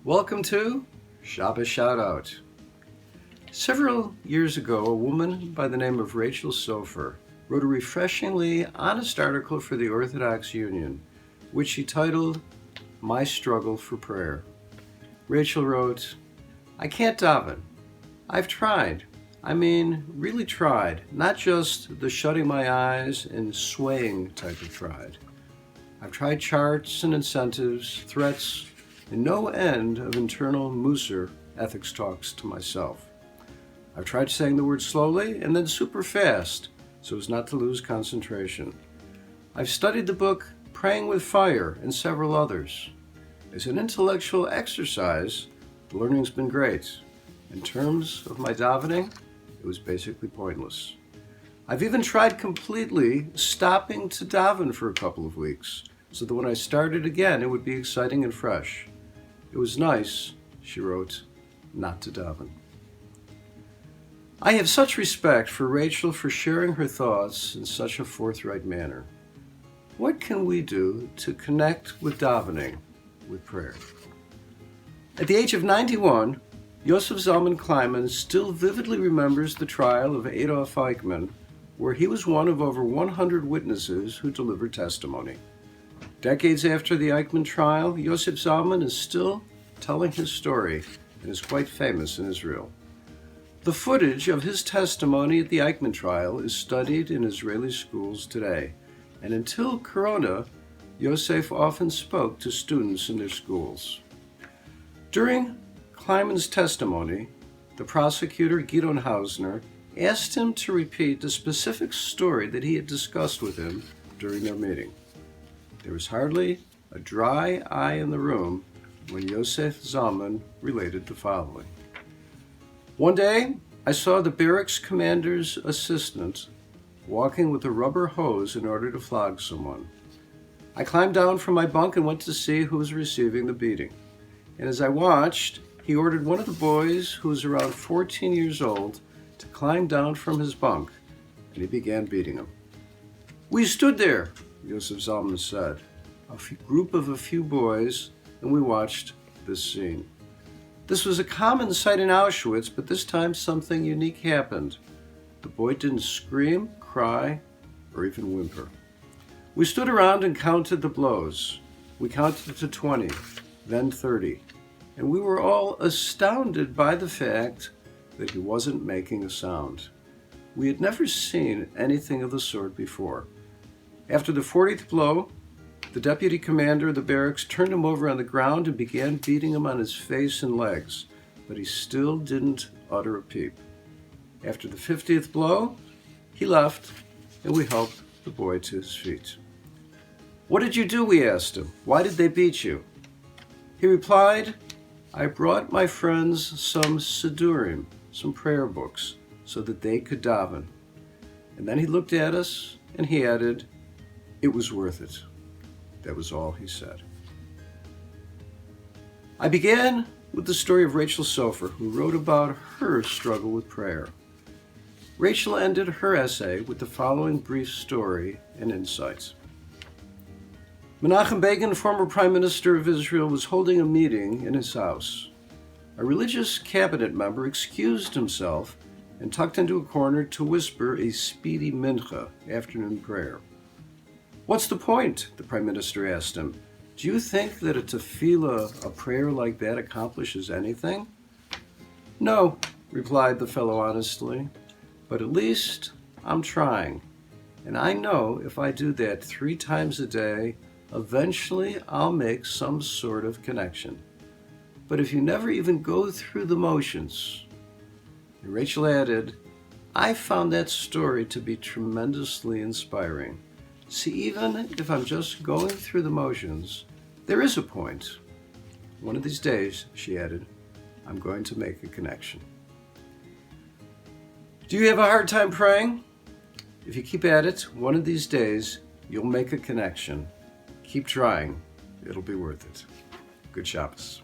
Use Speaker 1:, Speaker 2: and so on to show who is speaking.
Speaker 1: Welcome to Shabbos Shoutout. Several years ago, a woman by the name of Rachel Sofer wrote a refreshingly honest article for the Orthodox Union, which she titled, My Struggle for Prayer. Rachel wrote, I can't daven. I've tried. Really tried. Not just the shutting my eyes and swaying type of tried. I've tried charts and incentives, threats, and no end of internal Musar ethics talks to myself. I've tried saying the word slowly and then super fast so as not to lose concentration. I've studied the book Praying with Fire and several others. As an intellectual exercise, the learning's been great. In terms of my davening, it was basically pointless. I've even tried completely stopping to daven for a couple of weeks so that when I started again, it would be exciting and fresh. It was nice, she wrote, not to daven. I have such respect for Rachel for sharing her thoughts in such a forthright manner. What can we do to connect with davening, with prayer? At the age of 91, Yosef Zalman Kleiman still vividly remembers the trial of Adolf Eichmann, where he was one of over 100 witnesses who delivered testimony. Decades after the Eichmann trial, Yosef Zalman is still telling his story and is quite famous in Israel. The footage of his testimony at the Eichmann trial is studied in Israeli schools today, and until Corona, Yosef often spoke to students in their schools. During Kleiman's testimony, the prosecutor, Gideon Hausner, asked him to repeat the specific story that he had discussed with him during their meeting. There was hardly a dry eye in the room when Yosef Zalman related the following. One day, I saw the barracks commander's assistant walking with a rubber hose in order to flog someone. I climbed down from my bunk and went to see who was receiving the beating. And as I watched, he ordered one of the boys, who was around 14 years old, to climb down from his bunk, and he began beating him. We stood there, Yosef Zalman said, group of a few boys, and we watched this scene. This was a common sight in Auschwitz, but this time something unique happened. The boy didn't scream, cry, or even whimper. We stood around and counted the blows. We counted to 20, then 30, and we were all astounded by the fact that he wasn't making a sound. We had never seen anything of the sort before. After the 40th blow, the deputy commander of the barracks turned him over on the ground and began beating him on his face and legs, but he still didn't utter a peep. After the 50th blow, he left, and we helped the boy to his feet. What did you do? We asked him. Why did they beat you? He replied, I brought my friends some Sidurim, some prayer books, so that they could daven. And then he looked at us, and he added, it was worth it. That was all he said. I began with the story of Rachel Sofer, who wrote about her struggle with prayer. Rachel ended her essay with the following brief story and insights. Menachem Begin, former Prime Minister of Israel, was holding a meeting in his house. A religious cabinet member excused himself and tucked into a corner to whisper a speedy mincha, afternoon prayer. What's the point? The Prime Minister asked him. Do you think that a tefillah, a prayer like that, accomplishes anything? No, replied the fellow honestly, but at least I'm trying. And I know if I do that 3 times a day, eventually I'll make some sort of connection. But if you never even go through the motions, and Rachel added, I found that story to be tremendously inspiring. See, even if I'm just going through the motions, there is a point. One of these days, she added, I'm going to make a connection. Do you have a hard time praying? If you keep at it, one of these days, you'll make a connection. Keep trying. It'll be worth it. Good Shabbos.